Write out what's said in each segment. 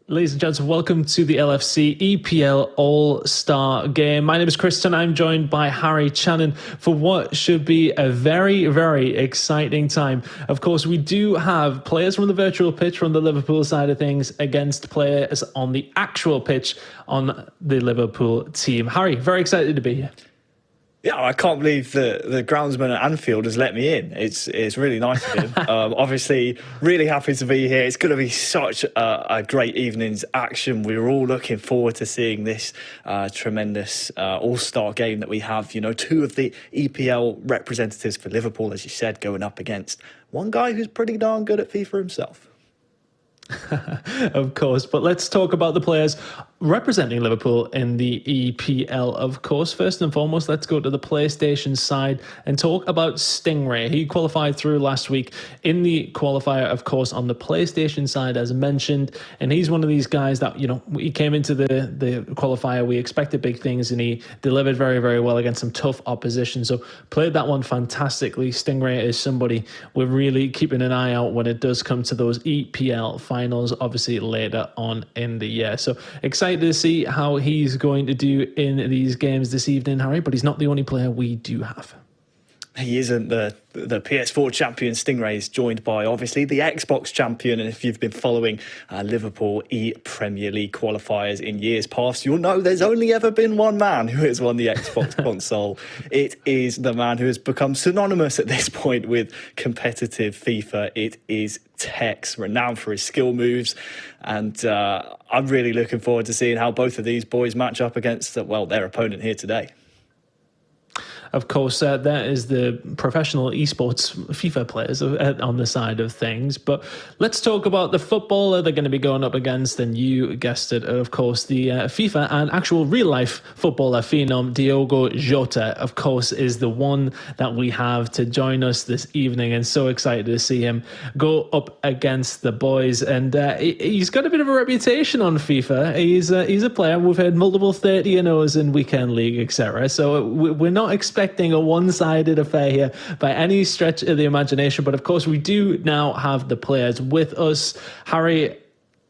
Ladies and gentlemen, welcome to the LFC EPL All-Star Game. My name is Christian. I'm joined by Harry Channon for what should be a very, very exciting time. Of course, we do have players from the virtual pitch from the Liverpool side of things against players on the actual pitch on the Liverpool team. Harry, very excited to be here. Yeah, I can't believe the groundsman at Anfield has let me in. It's really nice of him. Obviously, really happy to be here. It's going to be such a great evening's action. We're all looking forward to seeing this tremendous all-star game that we have. You know, two of the EPL representatives for Liverpool, as you said, going up against one guy who's pretty darn good at FIFA himself. Of course, but let's talk about the players representing Liverpool in the EPL, of course. First and foremost, let's go to the PlayStation side and talk about Stingray. He qualified through last week in the qualifier, of course, on the PlayStation side, as mentioned. And he's one of these guys that, you know, he came into the qualifier. We expected big things, and he delivered very, very well against some tough opposition. So played that one fantastically. Stingray is somebody we're really keeping an eye out when it does come to those EPL finals, obviously later on in the year. So excited to see how he's going to do in these games this evening, Harry, but he's not the only player we do have. He isn't. The PS4 champion Stingray is joined by, obviously, the Xbox champion. And if you've been following Liverpool Premier League qualifiers in years past, you'll know there's only ever been one man who has won the Xbox console. It is the man who has become synonymous at this point with competitive FIFA. It is Tekkz, renowned for his skill moves. And I'm really looking forward to seeing how both of these boys match up against, their opponent here today. Of course, that is the professional esports FIFA players on the side of things. But let's talk about the footballer they're going to be going up against. And you guessed it, of course, the FIFA and actual real-life footballer phenom Diogo Jota, of course, is the one that we have to join us this evening. And so excited to see him go up against the boys. And he's got a bit of a reputation on FIFA. He's a player. We've had multiple 30-0s in Weekend League, etc. So we're not expecting a one-sided affair here by any stretch of the imagination. But of course, we do now have the players with us. Harry,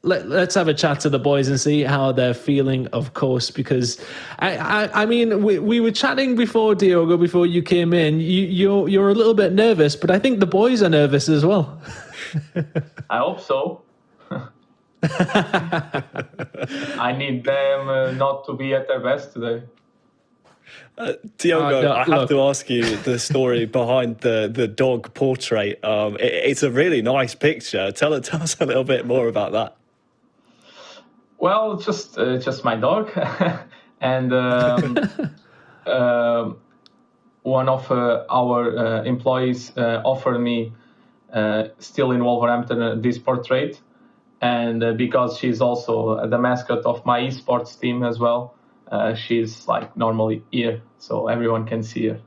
let's have a chat to the boys and see how they're feeling, of course, because I mean, we were chatting before, Diogo, before you came in. You're a little bit nervous, but I think the boys are nervous as well. I hope so. I need them not to be at their best today. Diogo, I have to ask you the story behind the dog portrait. It's a really nice picture. Tell us a little bit more about that. Well, just my dog, and one of our employees offered me, still in Wolverhampton, this portrait, and because she's also the mascot of my esports team as well. She's like normally here, so everyone can see her.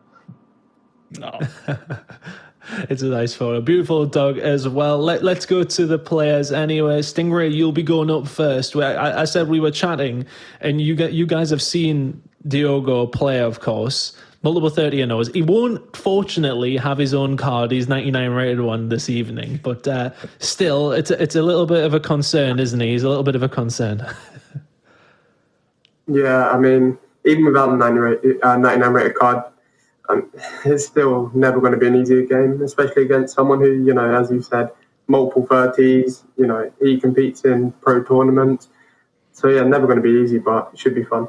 No. It's a nice photo. Beautiful dog as well. Let's go to the players anyway. Stingray, you'll be going up first. I said we were chatting, and you guys have seen Diogo play, of course. Multiple 30-0s. He won't, fortunately, have his own card. He's 99 rated one this evening. But still, it's a little bit of a concern, isn't he? He's a little bit of a concern. Yeah, I mean, even without a 99 rated card, it's still never going to be an easy game, especially against someone who, you know, as you said, multiple 30s, you know, he competes in pro tournaments. So, yeah, never going to be easy, but it should be fun.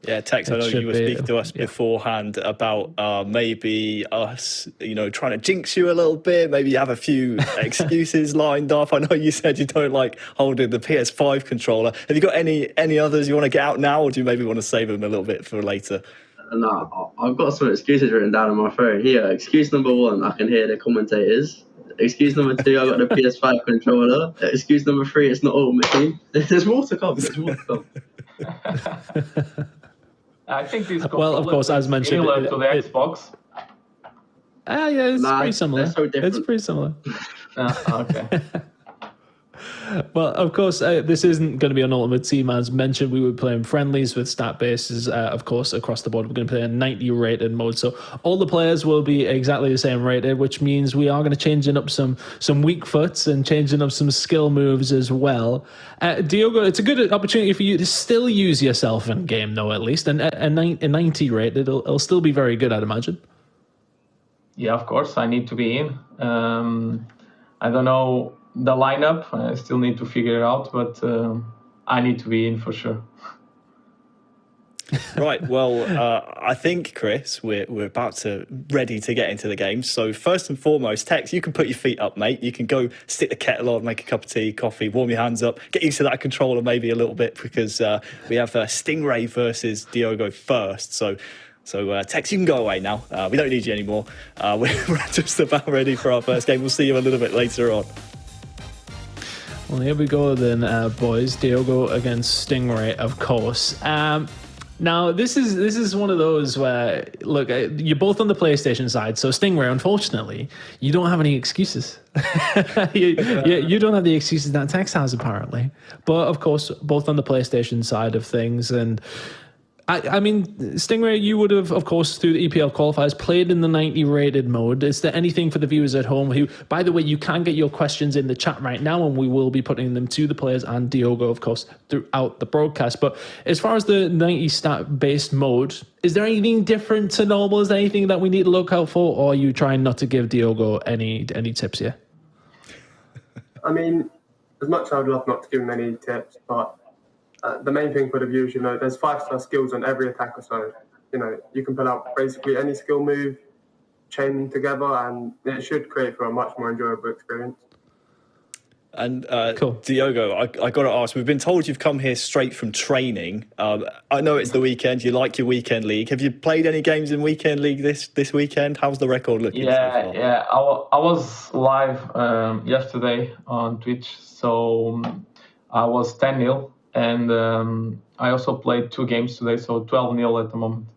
Yeah, Tekkz, I know you were speaking to us beforehand about maybe us, you know, trying to jinx you a little bit. Maybe you have a few excuses lined up. I know you said you don't like holding the PS5 controller. Have you got any others you want to get out now, or do you maybe want to save them a little bit for later? No, I've got some excuses written down on my phone. Here, excuse number 1, I can hear the commentators. Excuse number 2, I got the PS5 controller. Excuse number 3, it's not Ultimate Team. There's more to come. I think this. Well, of course, as mentioned, similar to the Xbox. Yeah, it's pretty similar. So it's pretty similar. Okay. Well, of course, this isn't going to be an ultimate team. As mentioned, we were playing friendlies with stat bases, of course, across the board. We're going to play a 90 rated mode. So all the players will be exactly the same rated, which means we are going to changing up some weak foots and changing up some skill moves as well. Diogo, it's a good opportunity for you to still use yourself in game, though, at least. And a 90 rated, it'll still be very good, I'd imagine. Yeah, of course, I need to be in. I don't know the lineup. I still need to figure it out, but I need to be in for sure. Right, well, I think, Chris, we're about to ready to get into the game. So first and foremost, Tekkz, you can put your feet up, mate. You can go stick the kettle on, make a cup of tea, coffee, warm your hands up, get used to that controller maybe a little bit, because we have Stingray versus Diogo first. So Tekkz, you can go away now. We don't need you anymore. We're just about ready for our first game. We'll see you a little bit later on. Well, here we go then, boys. Diogo against Stingray, of course. Now, this is one of those where, look, you're both on the PlayStation side. So Stingray, unfortunately, you don't have any excuses. you don't have the excuses that Tekkz has, apparently. But, of course, both on the PlayStation side of things. And I mean, Stingray, you would have, of course, through the EPL qualifiers, played in the 90 rated mode. Is there anything for the viewers at home who, by the way, you can get your questions in the chat right now, and we will be putting them to the players and Diogo, of course, throughout the broadcast. But as far as the 90 stat-based mode, is there anything different to normal? Is there anything that we need to look out for, or are you trying not to give Diogo any tips here? I mean, as much as I'd love not to give him any tips, but the main thing for the viewers, there's 5-star skills on every attacker, so, you can put out basically any skill move, chain them together, and it should create for a much more enjoyable experience. And cool. Diogo, I got to ask, we've been told you've come here straight from training. I know it's the weekend, you like your weekend league. Have you played any games in weekend league this weekend? How's the record looking so far? Yeah. I was live yesterday on Twitch, so I was 10-0. And I also played 2 games today, so 12-0 at the moment.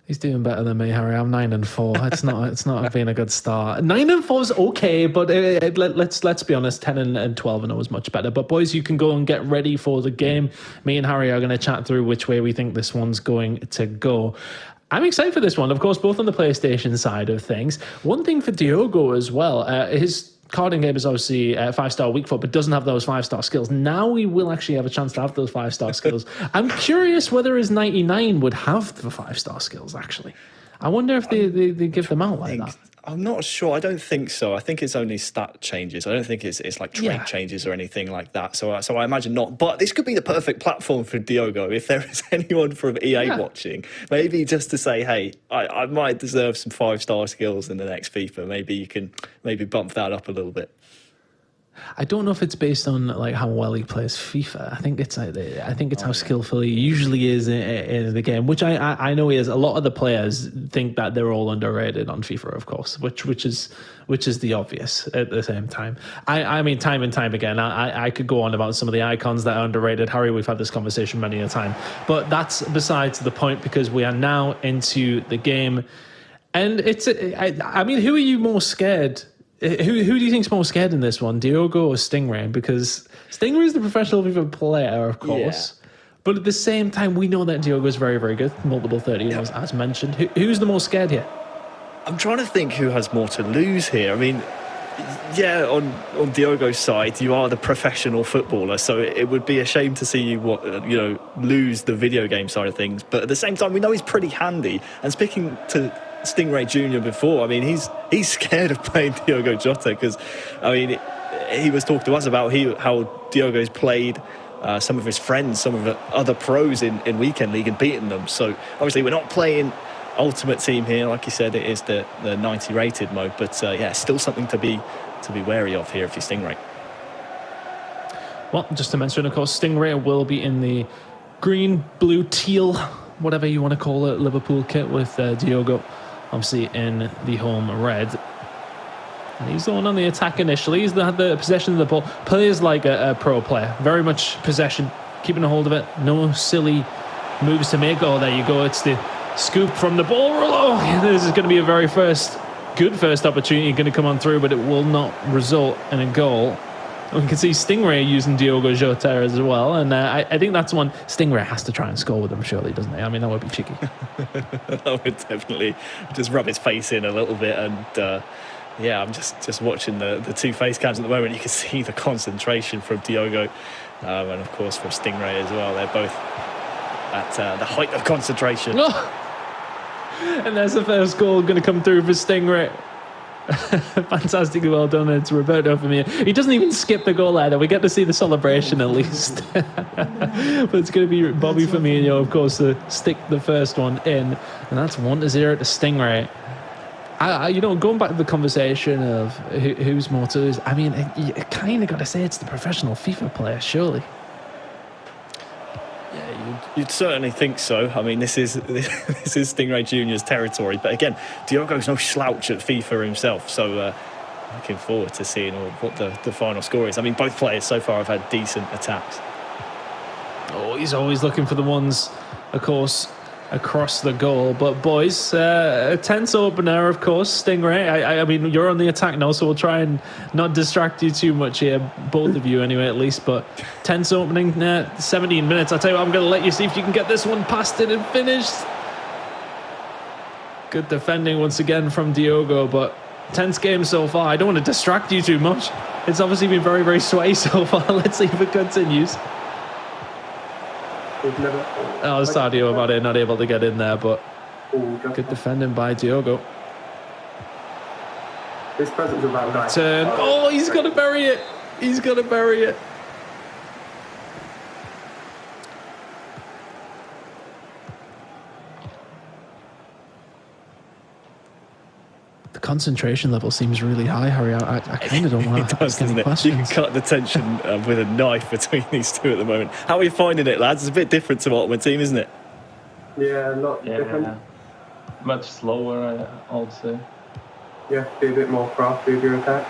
He's doing better than me, Harry. I'm 9-4. It's not been a good start. 9-4 is okay, but let's be honest. 10 and 12-0 is much better. But boys, you can go and get ready for the game. Me and Harry are going to chat through which way we think this one's going to go. I'm excited for this one, of course, both on the PlayStation side of things. One thing for Diogo as well, his carding game is obviously 5-star weak foot, but doesn't have those 5-star skills. Now we will actually have a chance to have those 5-star skills. I'm curious whether his 99 would have the 5-star skills, actually. I wonder if they give them out like that. I'm not sure. I don't think so. I think it's only stat changes. I don't think it's like trait changes or anything like that. So I imagine not. But this could be the perfect platform for Diogo. If there is anyone from EA watching, maybe just to say, hey, I might deserve some 5-star skills in the next FIFA. Maybe you can bump that up a little bit. I don't know if it's based on like how well he plays FIFA. I think it's how skillful he usually is in the game, which I know he is. A lot of the players think that they're all underrated on FIFA, of course, which is the obvious at the same time. I mean, time and time again, I could go on about some of the icons that are underrated. Harry, we've had this conversation many a time, but that's besides the point, because we are now into the game, and I mean, who are you more scared? Who do you think's more scared in this one, Diogo or Stingray? Because Stingray is the professional FIFA player, of course, but at the same time, we know that Diogo is very, very good. Multiple 30 as mentioned. Who's the more scared here? I'm trying to think who has more to lose here. I mean, on Diogo's side, you are the professional footballer, so it would be a shame to see you lose the video game side of things. But at the same time, we know he's pretty handy. And speaking to Stingrayjnr before, I mean, he's scared of playing Diogo Jota, because I mean, he was talking to us about how Diogo's played some of his friends, some of the other pros in weekend league and beaten them. So obviously we're not playing ultimate team here, like you said. It is the 90 rated mode, but still something to be wary of here if you're Stingray. Well, just to mention, of course, Stingray will be in the green, blue, teal, whatever you want to call it, Liverpool kit, with Diogo obviously in the home red. And he's the one on the attack initially. He's had the possession of the ball. Plays like a pro player. Very much possession, keeping a hold of it. No silly moves to make. Oh, there you go. It's the scoop from the ball. Oh, this is going to be a very first good first opportunity going to come on through, but it will not result in a goal. We can see Stingray using Diogo Jota as well, and I think that's one Stingray has to try and score with him, surely, doesn't he? I mean, that would be cheeky. That would definitely just rub his face in a little bit, and yeah, I'm just watching the two face cams at the moment. You can see the concentration from Diogo, and of course from Stingray as well. They're both at the height of concentration. And there's the first goal going to come through for Stingray. Fantastically well done. It's Roberto Firmino. He doesn't even skip the goal either. We get to see the celebration at least. But it's going to be Bobby Firmino, of course, to stick the first one in. And that's 1-0 to Stingray. Going back to the conversation of who's more to lose, I mean, you kind of got to say it's the professional FIFA player, surely. You'd certainly think so. I mean, this is Stingrayjnr's territory. But again, Diogo's no slouch at FIFA himself. So looking forward to seeing what the final score is. I mean, both players so far have had decent attacks. Oh, he's always looking for the ones, of course, across the goal. But boys, a tense opener, of course. Stingray, I mean, you're on the attack now, so we'll try and not distract you too much here, both of you anyway, at least. But tense opening, 17 minutes. I'll tell you what, I'm going to let you see if you can get this one past it and finished. Good defending once again from Diogo, but tense game so far. I don't want to distract you too much. It's obviously been very, very sweaty so far. Let's see if it continues. Oh, Sadio Mane not able to get in there, but good defending by Diogo. This presence of that guy. Turn. Oh, he's going to bury it. He's going to bury it. The concentration level seems really high, Harry. I kind of don't want to ask any questions. You can cut the tension with a knife between these two at the moment. How are you finding it, lads? It's a bit different to Ultimate Team, isn't it? Yeah, a lot different. Much slower, I would say. You have to be a bit more crafty with your attacks.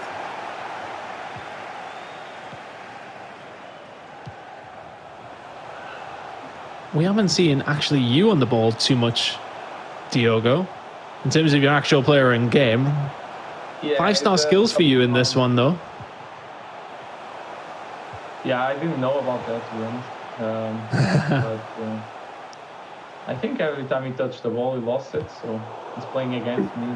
We haven't seen actually you on the ball too much, Diogo. In terms of your actual player in game, Yeah, 5-star skills for you in this one, though. Yeah, I didn't know about that, to be honest. But I think every time he touched the ball, he lost it. So he's playing against me.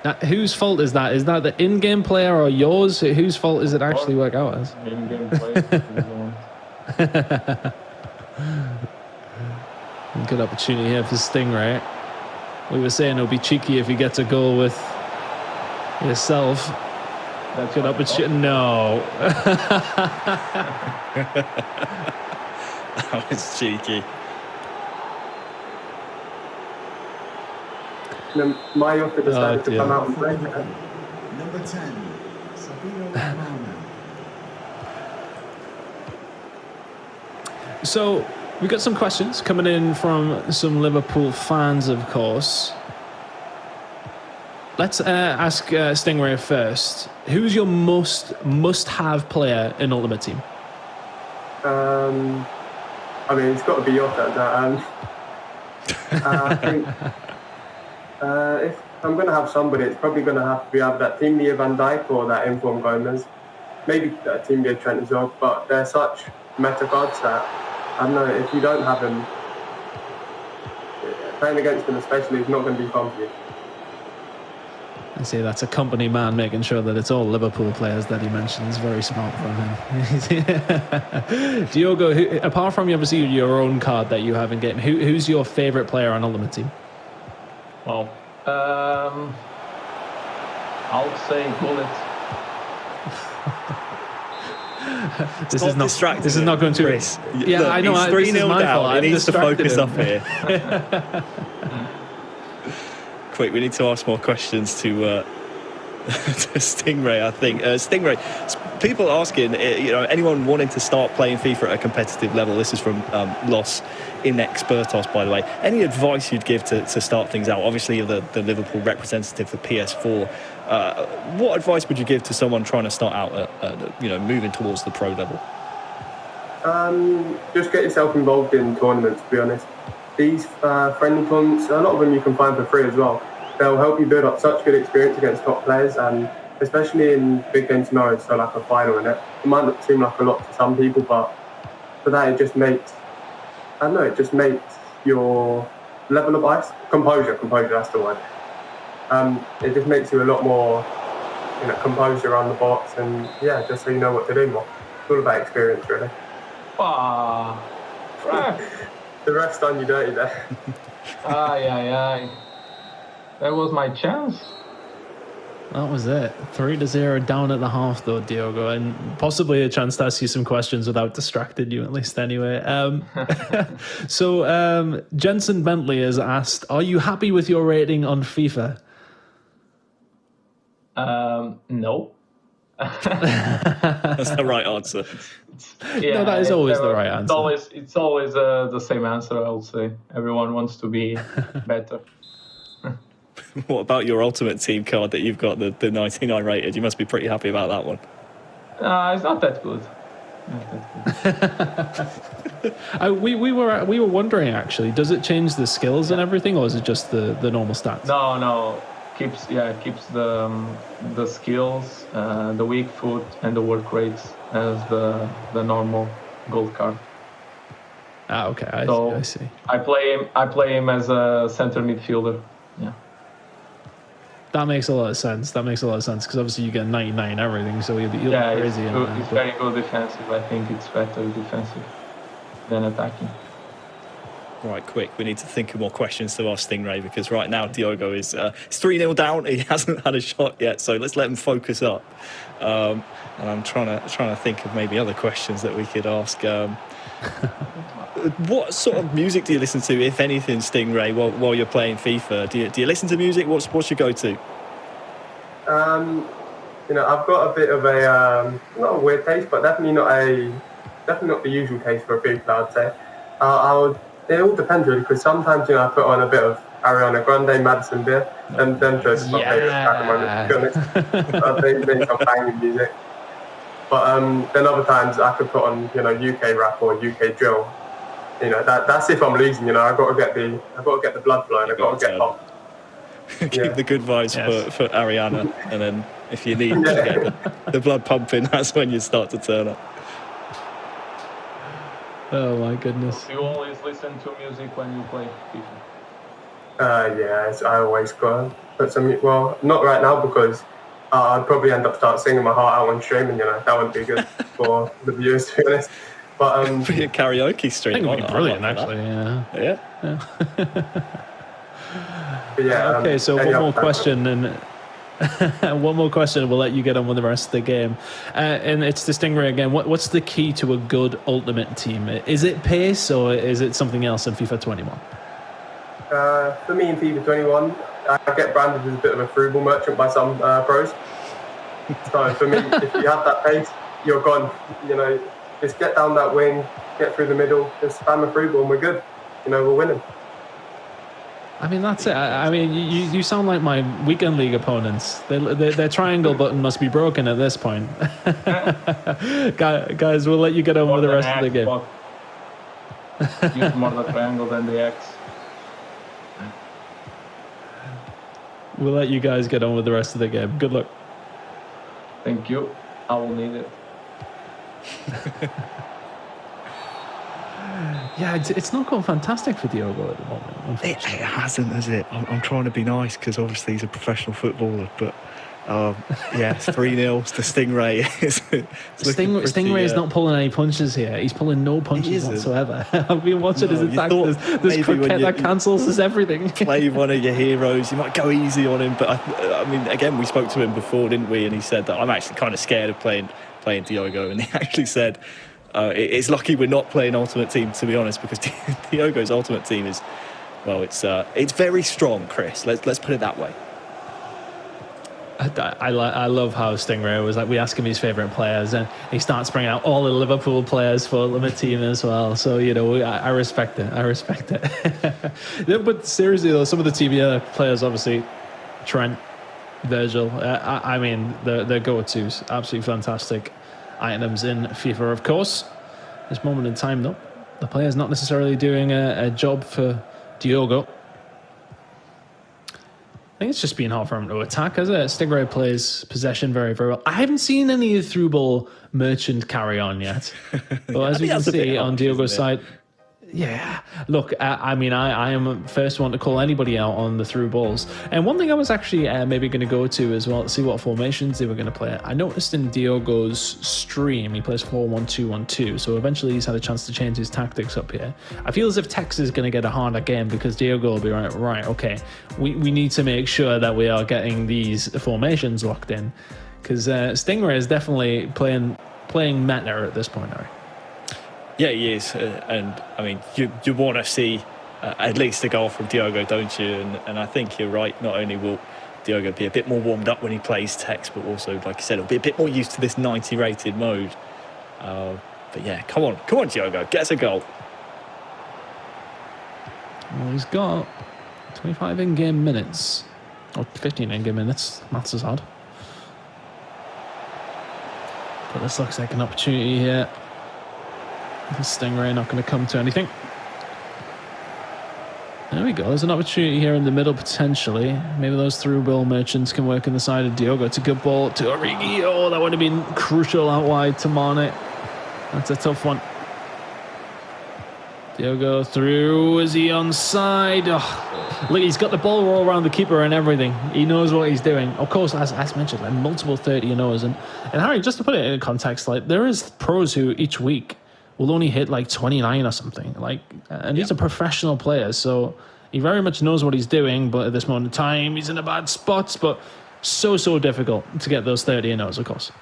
Now, whose fault is that? Is that the in-game player or yours? Whose fault is it actually work out as? In-game player. Good opportunity here for Stingray. We were saying it'll be cheeky if he gets a goal with yourself. That's good opportunity. No. That was cheeky. Then Mallorca decided to come out and play. Number 10, Sadio Mane. So we've got some questions coming in from some Liverpool fans, of course. Let's ask Stingray first. Who's your must-have player in Ultimate Team? I mean, it's got to be Jota. I think if I'm going to have somebody, it's probably going to have to be either that Team Leah Van Dijk or that Inform Gomez. Maybe that Team Leah Trent as well, but they're such meta cards that, I don't know, if you don't have them, playing against them especially is not going to be fun for you. I see that's a company man making sure that it's all Liverpool players that he mentions. Very smart from him. Diogo, apart from obviously your own card that you have in game, who's your favourite player on Ultimate Team? Well, I would say Bullet. This is not going to. Chris. Yeah, look, I know. He's 3-0 down. He needs to focus up here. Quick, we need to ask more questions to Stingray, I think. Stingray, people asking, anyone wanting to start playing FIFA at a competitive level, this is from Los Inexpertos, by the way. Any advice you'd give to start things out? Obviously, you're the Liverpool representative for PS4. What advice would you give to someone trying to start out at moving towards the pro level? Just get yourself involved in tournaments, to be honest. These friendly tournaments, a lot of them you can find for free as well. they'll help you build up such good experience against top players, and especially in big game scenarios, so like a final. And it might not seem like a lot to some people, but for that, it just makes, I don't know, it just makes your level of composure, that's the word. It just makes you a lot more, composed around the box, and yeah, just so you know what to do more. It's all about experience, really. The ref's done you dirty there. Aye. That was my chance. That was it. 3-0 down at the half, though, Diogo, and possibly a chance to ask you some questions without distracting you, at least anyway. So Jensen Bentley has asked, are you happy with your rating on FIFA? No. That's the right answer. Yeah, no, that is always the right answer. It's always the same answer, I would say. Everyone wants to be better. What about your ultimate team card that you've got, the 99 rated? You must be pretty happy about that one. It's not that good. We were wondering, actually, does it change the skills and everything, or is it just the normal stats? No. Keeps the skills, the weak foot, and the work rates as the normal gold card. Okay, I see. I play him as a center midfielder. Yeah. That makes a lot of sense. Because obviously you get 99 everything, so you'll yeah, crazy. It's very good defensive. I think it's better defensive than attacking. Right, quick. We need to think of more questions to ask Stingray, because right now Diogo is 3-0 down. He hasn't had a shot yet, so let's let him focus up. And I'm trying to think of maybe other questions that we could ask. What sort of music do you listen to, if anything, Stingray, while you're playing FIFA? Do you listen to music? What's your go-to? I've got a bit of a not a weird taste, but definitely not the usual taste for a FIFA, I'd say. It all depends really, because sometimes I put on a bit of Ariana Grande, Madison Beer, and them just my favourite track at the moment, to be honest. I think some banging music. But then other times I could put on UK rap or UK drill. That's if I'm losing. I've got to get the blood flowing. I've got to get pumped. Keep the good vibes for Ariana, and then if you need to get the blood pumping, that's when you start to turn up. Oh my goodness. You always listen to music when you play FIFA? I always go put some. Well, not right now, because I'd probably end up singing my heart out on stream, and that wouldn't be good for the viewers, to be honest. But be a karaoke stream. I think it'd be brilliant, actually. Yeah. But yeah. Okay, so one more question, and we'll let you get on with the rest of the game. And it's the Stingray again. What's the key to a good ultimate team? Is it pace, or is it something else in FIFA 21? For me in FIFA 21, I get branded as a bit of a frugal merchant by some pros. So for me, if you have that pace, you're gone. Just get down that wing, get through the middle, just spam a frugal, and we're good. We're winning. I mean, that's it. I mean, you sound like my weekend league opponents. Their triangle button must be broken at this point. Guys, we'll let you get on with the rest of the game. Use more the triangle than the X. We'll let you guys get on with the rest of the game. Good luck. Thank you. I will need it. Yeah, it's not going fantastic for Diogo at the moment, unfortunately. It hasn't, has it? I'm trying to be nice, because obviously he's a professional footballer, but it's 3-0 to Stingray. Stingray is not pulling any punches here. He's pulling no punches whatsoever. I've been watching his attack. This cricket that cancels is everything. Play one of your heroes. You might go easy on him, but I mean, again, we spoke to him before, didn't we? And he said that I'm actually kind of scared of playing Diogo, and he actually said it's lucky we're not playing Ultimate Team, to be honest, because Diogo's Ultimate Team is, well, it's very strong, Chris. Let's put it that way. I love how Stingray was like, we ask him his favourite players, and he starts bringing out all the Liverpool players for Ultimate Team as well. So, I respect it. But seriously, though, some of the team players, obviously, Trent, Virgil, I mean, the go-tos, absolutely fantastic items in FIFA, of course. This moment in time, though, the player's not necessarily doing a job for Diogo. think it's just been hard for him to attack, hasn't it? Stingray plays possession very, very well. I haven't seen any through ball merchant carry on yet. But as we can see on Diogo's side, yeah, look, I mean, I am the first one to call anybody out on the through balls. And one thing I was actually maybe going to go to as well, see what formations they were going to play. I noticed in Diogo's stream, he plays 4-1-2-1-2. So eventually he's had a chance to change his tactics up here. I feel as if Tekkz is going to get a harder game because Diogo will be right, okay, we need to make sure that we are getting these formations locked in. Because Stingray is definitely playing meta at this point, Harry. Yeah, he is, and I mean, you want to see at least a goal from Diogo, don't you? And I think you're right. Not only will Diogo be a bit more warmed up when he plays Tekkz, but also, like you said, he'll be a bit more used to this 90 rated mode. But yeah, come on, Diogo, get us a goal. Well, he's got 25 in-game minutes, or 15 in-game minutes. Maths is hard. But this looks like an opportunity here. Stingray not going to come to anything. There we go. There's an opportunity here in the middle potentially. Maybe those through ball merchants can work in the side of Diogo. It's a good ball to Origi. Oh, that would have been crucial out wide to Mane. That's a tough one. Diogo through. Is he onside? Oh, look, he's got the ball roll around the keeper and everything. He knows what he's doing. Of course, as mentioned, like multiple 30-0s. And Harry, just to put it in context, like there is pros who each week will only hit like 29 or something. And he's a professional player, so he very much knows what he's doing. But at this moment in time, he's in a bad spot. But so difficult to get those 30-0s, of course.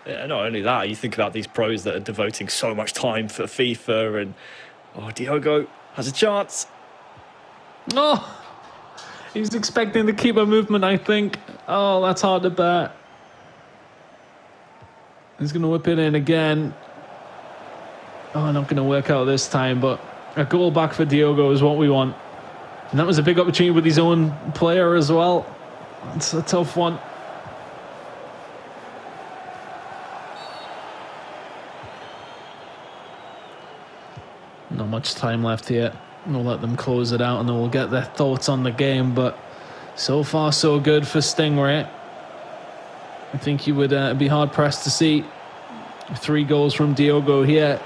Yeah, not only that, you think about these pros that are devoting so much time for FIFA, and Diogo has a chance. Oh, he's expecting the keeper movement, I think. Oh, that's hard to bet. He's going to whip it in again. Oh, not going to work out this time, but a goal back for Diogo is what we want. And that was a big opportunity with his own player as well. It's a tough one. Not much time left here. We'll let them close it out and then we'll get their thoughts on the game. But so far, so good for Stingray. I think you would be hard-pressed to see 3 goals from Diogo here.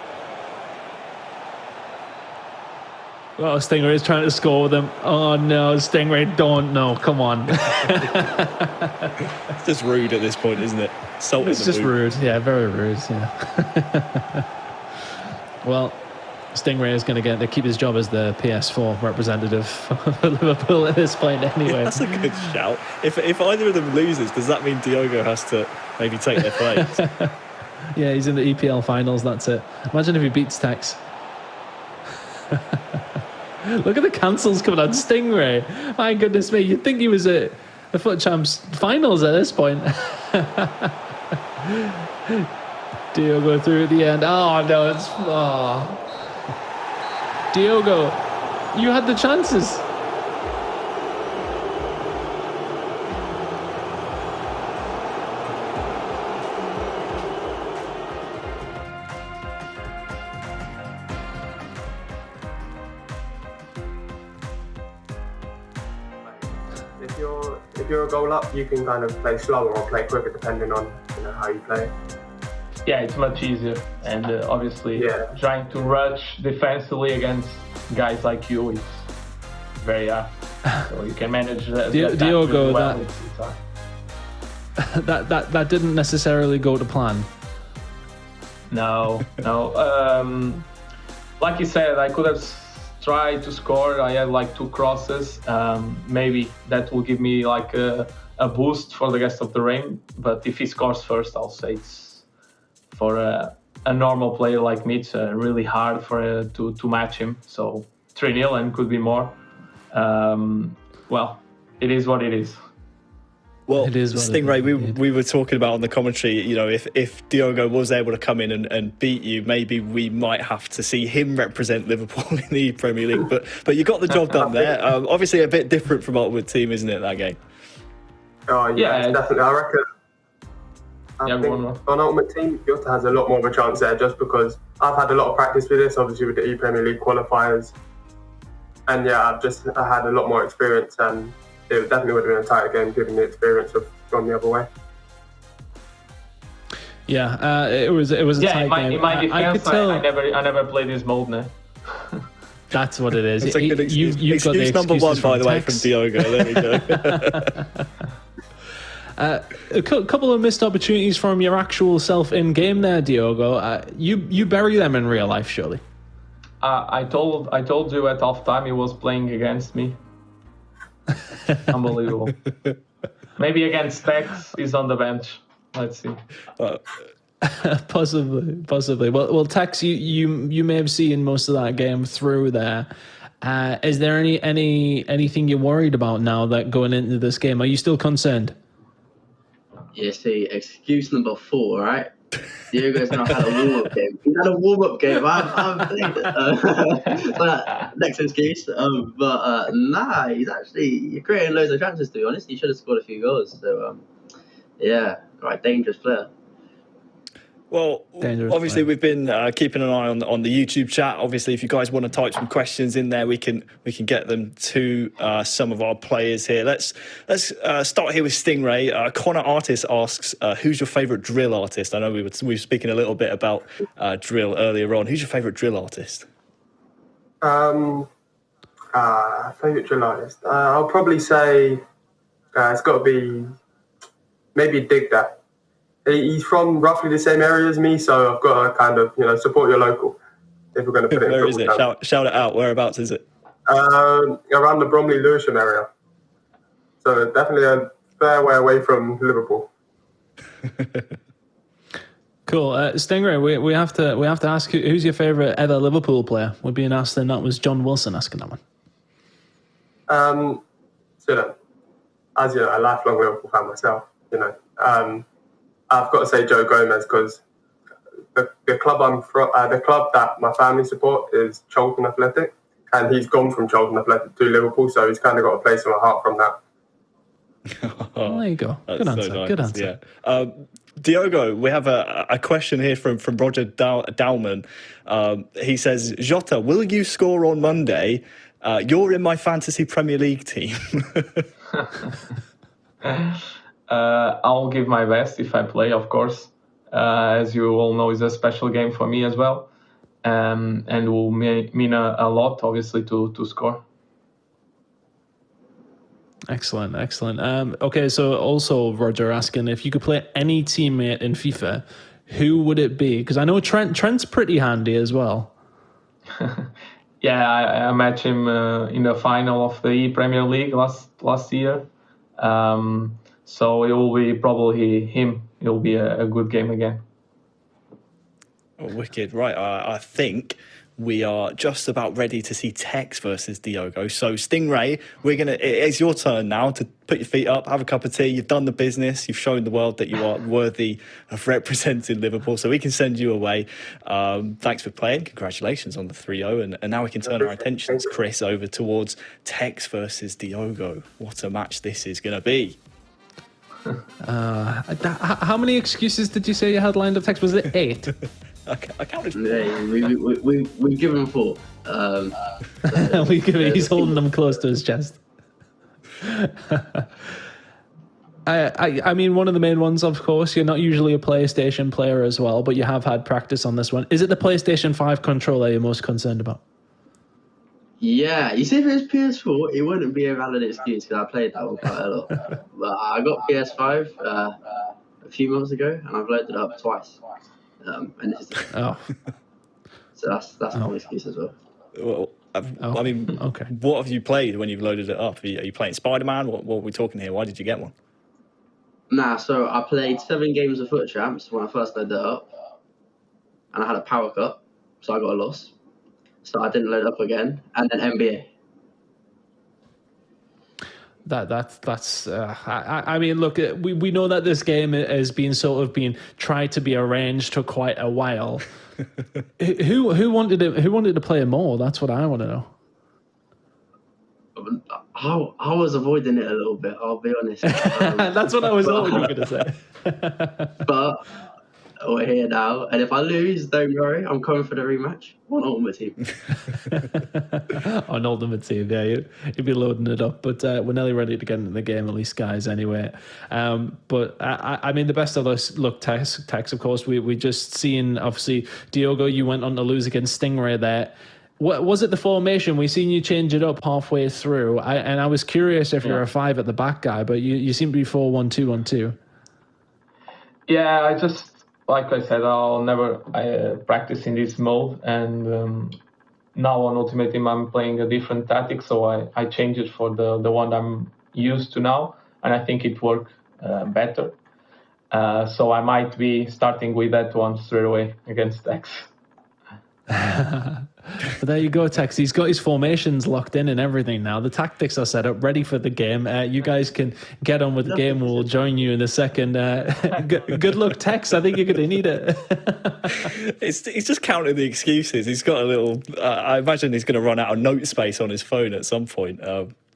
Oh, Stingray is trying to score with him. Oh, no, Stingray, don't. No, come on. It's just rude at this point, isn't it? It's just rude. Yeah, very rude, yeah. Well, Stingray is going to keep his job as the PS4 representative for Liverpool at this point anyway. Yeah, that's a good shout. If either of them loses, does that mean Diogo has to maybe take their place? Yeah, he's in the EPL finals, that's it. Imagine if he beats Tekkz. Look at the cancels coming on Stingray. My goodness me, you'd think he was at the Foot Champs finals at this point. Diogo through at the end. Oh, no, it's... Oh. Diogo, you had the chances. If you're a goal up, you can kind of play slower or play quicker depending on how you play. Yeah, it's much easier, and obviously trying to rush defensively against guys like you is very hard. So you can manage that. Diogo, well. that didn't necessarily go to plan. No. Like you said, I could have tried to score. I had like 2 crosses. Maybe that will give me like a boost for the rest of the game. But if he scores first, I'll say it's for a normal player like me, it's really hard to match him. So 3-0 and could be more. Well, it is what it is. Well, Stingray, we were talking about on the commentary, if Diogo was able to come in and beat you, maybe we might have to see him represent Liverpool in the Premier League. But you got the job done there. Obviously a bit different from Ultimate Team, isn't it, that game? Oh, yeah, definitely. I reckon I think on Ultimate Team, Jota has a lot more of a chance there just because I've had a lot of practice with this, obviously with the Premier League qualifiers. And yeah, I had a lot more experience and it definitely would have been a tighter game given the experience of going the other way. Yeah, it was a tight game. In my defense, tell... I never played this mode now. That's what it is. It's a good excuse. You've got the excuse number one, by the way, from Tekkz. Diogo. There we go. A couple of missed opportunities from your actual self in game there, Diogo. You bury them in real life, surely. I told you at half time he was playing against me. Unbelievable. Maybe against Tekkz, he's on the bench. Let's see. Possibly. Well, Tekkz, you may have seen most of that game through there. Is there anything you're worried about now that going into this game? Are you still concerned? Yeah, see, excuse number 4, right? Diego's now had a warm-up game. He's had a warm-up game. I've played it. But next excuse. Nah, you're creating loads of chances, to be honest. He should have scored a few goals. So, yeah, right, dangerous player. Well, obviously we've been keeping an eye on the YouTube chat. Obviously, if you guys want to type some questions in there, we can get them to some of our players here. Let's start here with Stingray. Connor Artist asks, "Who's your favourite drill artist?" I know we were speaking a little bit about drill earlier on. Who's your favourite drill artist? Favourite drill artist. I'll probably say it's got to be maybe Dig That. He's from roughly the same area as me, so I've got to kind of, support your local if we're going to put it in. Where is it? Shout it out. Whereabouts is it? Around the Bromley-Lewisham area. So definitely a fair way away from Liverpool. Cool. Stingray, we have to ask who's your favourite ever Liverpool player? We're being asked, and that was John Wilson asking that one. As you know, a lifelong Liverpool fan myself, I've got to say Joe Gomez because the club I'm from, the club that my family support is Charlton Athletic, and he's gone from Charlton Athletic to Liverpool, so he's kind of got a place in my heart from that. Oh, there you go. Good answer. So nice. Good answer. Yeah. Diogo, we have a question here from Roger Dowman. He says, "Jota, will you score on Monday? You're in my fantasy Premier League team." I'll give my best if I play, of course. As you all know, it's a special game for me as well, and will mean a lot, obviously, to score. Excellent. Okay, so also Roger asking if you could play any teammate in FIFA, who would it be? Because I know Trent's pretty handy as well. Yeah, I met him in the final of the Premier League last year. So it will be probably him. It will be a good game again. Oh, wicked. Right, I think we are just about ready to see Tekkz versus Diogo. So, Stingray, it's your turn now to put your feet up, have a cup of tea. You've done the business. You've shown the world that you are worthy of representing Liverpool. So we can send you away. Thanks for playing. Congratulations on the 3-0. And now we can turn our attentions, Chris, over towards Tekkz versus Diogo. What a match this is going to be. How many excuses did you say you had lined up, Tekkz? Was it 8? I counted 4. Yeah, we give him 4. He's holding them close to his chest. I mean, one of the main ones, of course, you're not usually a PlayStation player as well, but you have had practice on this one. Is it the PlayStation 5 controller you're most concerned about? Yeah, you see, if it was PS4, it wouldn't be a valid excuse because I played that one quite a lot. But I got PS5 a few months ago, and I've loaded it up twice. And this is so that's my excuse as well. Well, I mean, okay. What have you played when you've loaded it up? Are you playing Spider-Man? What are we talking here? Why did you get one? Nah, so I played 7 games of Foot Champs when I first loaded it up, and I had a power cut, so I got a loss. So I didn't load it up again, and then NBA. That's. I mean, look, we know that this game has been tried to be arranged for quite a while. Who wanted to play more? That's what I want to know. I was avoiding it a little bit. I'll be honest. That's what I was hoping you were going to say. But we're here now. And if I lose, don't worry, I'm coming for the rematch. One Ultimate Team. On Ultimate Team, yeah, you'd be loading it up. But we're nearly ready to get into the game, at least, guys, anyway. But I mean, the best of us, look, Tekkz, of course, we just seen, obviously, Diogo, you went on to lose against Stingray there. What was it, the formation? We seen you change it up halfway through. I was curious if you're a 5 at the back guy, but you seem to be 4-1-2-1-2. Yeah, I just, like I said, I'll never practice in this mode. And now on Ultimate Team, I'm playing a different tactic. So I changed it for the one I'm used to now. And I think it worked better. So I might be starting with that one straight away against Tekkz. But there you go, Tekkz. He's got his formations locked in and everything now. The tactics are set up, ready for the game. You guys can get on with the game. We'll join you in a second. Good luck, Tekkz. I think you're going to need it. He's just counting the excuses. He's got a little... I imagine he's going to run out of note space on his phone at some point.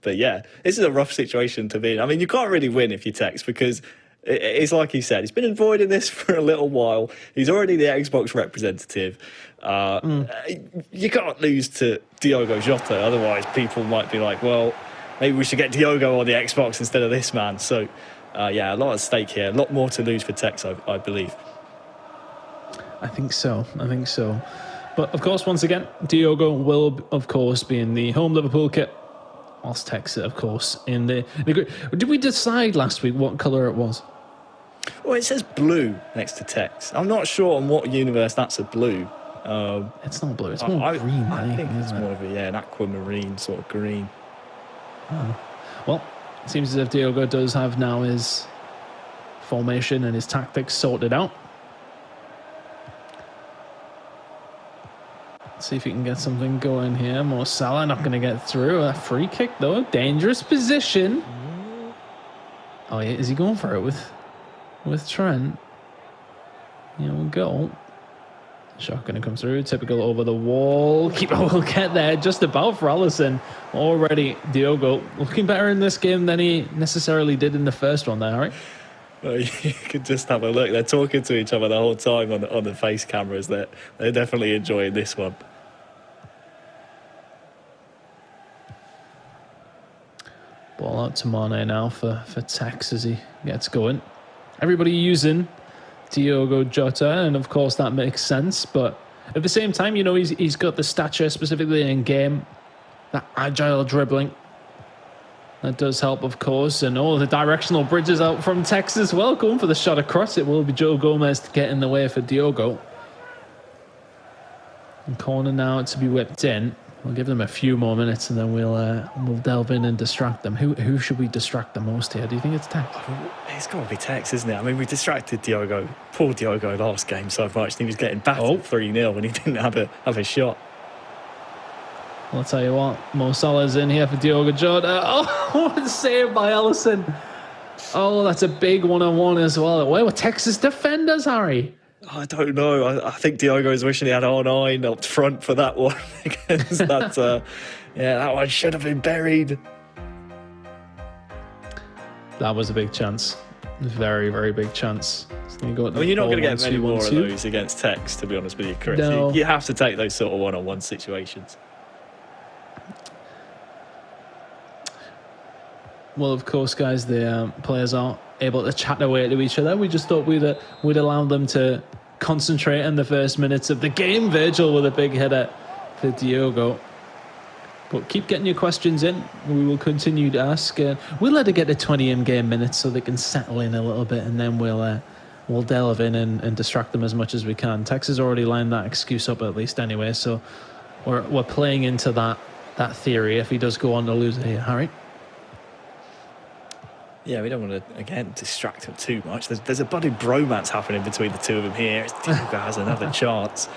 But yeah, this is a rough situation to be in. I mean, you can't really win if you Tekkz, because... It's like you said, he's been avoiding this for a little while. He's already the Xbox representative. You can't lose to Diogo Jota, otherwise people might be like, well, maybe we should get Diogo on the Xbox instead of this man. So, yeah, a lot at stake here. A lot more to lose for Tekkz, I believe. I think so. But, of course, once again, Diogo will, of course, be in the home Liverpool kit. Whilst Tekkz, of course, in the group. Did we decide last week what colour it was? Well, it says blue next to Tekkz. I'm not sure on what universe that's a blue. It's not blue, it's more green. I think it's more of an aquamarine sort of green. Oh. Well, it seems as if Diogo does have now his formation and his tactics sorted out. Let's see if he can get something going here. Mo Salah not going to get through. A free kick, though. Dangerous position. Oh, yeah. Is he going for it with Trent? Here we go. Shot going to come through. Typical over the wall. Keeper will get there just about for Alisson. Already, Diogo looking better in this game than he necessarily did in the first one there, Harry. Well, you could just have a look. They're talking to each other the whole time on the face cameras. They're definitely enjoying this one. Ball out to Mane now for Tekkz as he gets going. Everybody using Diogo Jota, and of course that makes sense. But at the same time, you know, he's got the stature specifically in game, that agile dribbling. That does help, of course. And all the directional bridges out from Tekkz as well. Going for the shot across. It will be Joe Gomez to get in the way for Diogo. And corner now to be whipped in. We'll give them a few more minutes and then we'll delve in and distract them. Who should we distract the most here? Do you think it's Tekkz? It's got to be Tekkz, isn't it? I mean, we distracted Diogo, poor Diogo, last game so much. He was getting battered 3-0 when he didn't have a shot. I'll tell you what, Mo Salah's in here for Diogo Jota. Oh, what a save by Alisson. Oh, that's a big one-on-one as well. Where were Texas defenders, Harry? I don't know. I think Diogo's wishing he had R9 up front for that one. Because that one should have been buried. That was a big chance. Very, very big chance. So you're not going to get many more of those against Tekkz, to be honest with you, Chris. No. You have to take those sort of one-on-one situations. Well, of course, guys, the players are able to chat away to each other. We just thought we'd allow them to concentrate in the first minutes of the game. Virgil with a big header for Diogo. But keep getting your questions in. We will continue to ask. We'll let it get to 20 in-game minutes so they can settle in a little bit, and then we'll delve in and distract them as much as we can. Tekkz has already lined that excuse up at least anyway, so we're playing into that theory if he does go on to lose it here, Harry. Yeah, we don't want to, again, distract him too much. There's a budding bromance happening between the two of them here. Diogo has another chance.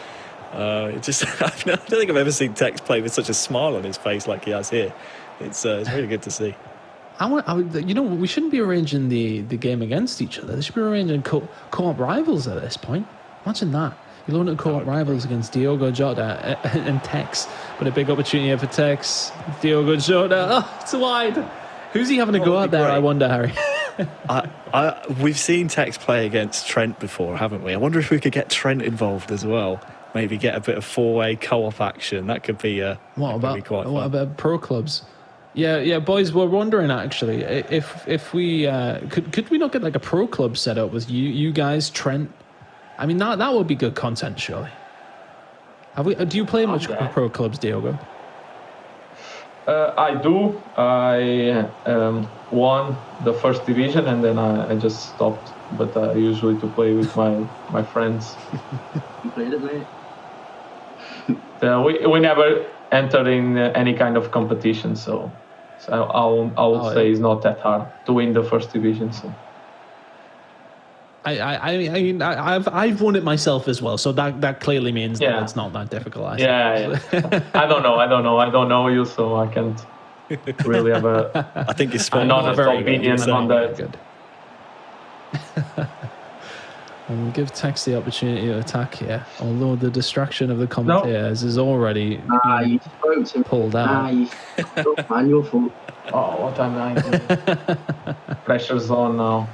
I don't think I've ever seen Tekkz play with such a smile on his face like he has here. It's really good to see. We shouldn't be arranging the game against each other. They should be arranging co-op rivals at this point. Imagine that. You're looking at co-op rivals against Diogo Jota and Tekkz. But a big opportunity here for Tekkz. Diogo Jota. Oh, it's wide. Who's he having to go out there, I wonder, Harry? We've seen Tekkz play against Trent before, haven't we? I wonder if we could get Trent involved as well. Maybe get a bit of four-way co-op action. That could be What quite fun. about pro clubs? Yeah, boys, we're wondering actually if we could we not get like a pro club set up with you guys, Trent? I mean that would be good content, surely. Do you play much pro clubs, Diogo? I do. I won the first division and then I just stopped. But I usually to play with my friends. You played it, mate? We never entered in any kind of competition, so I would say it's not that hard to win the first division. So I mean I've won it myself as well, so that clearly means that it's not that difficult. Yeah. I don't know you, so I can't really have I think it's an honest opinion on that. Good. And give Tekkz the opportunity to attack here, although the distraction of the commentators is already you spoke to pulled out. you spoke, man, your fault. Oh, what am I doing? Pressure's on now.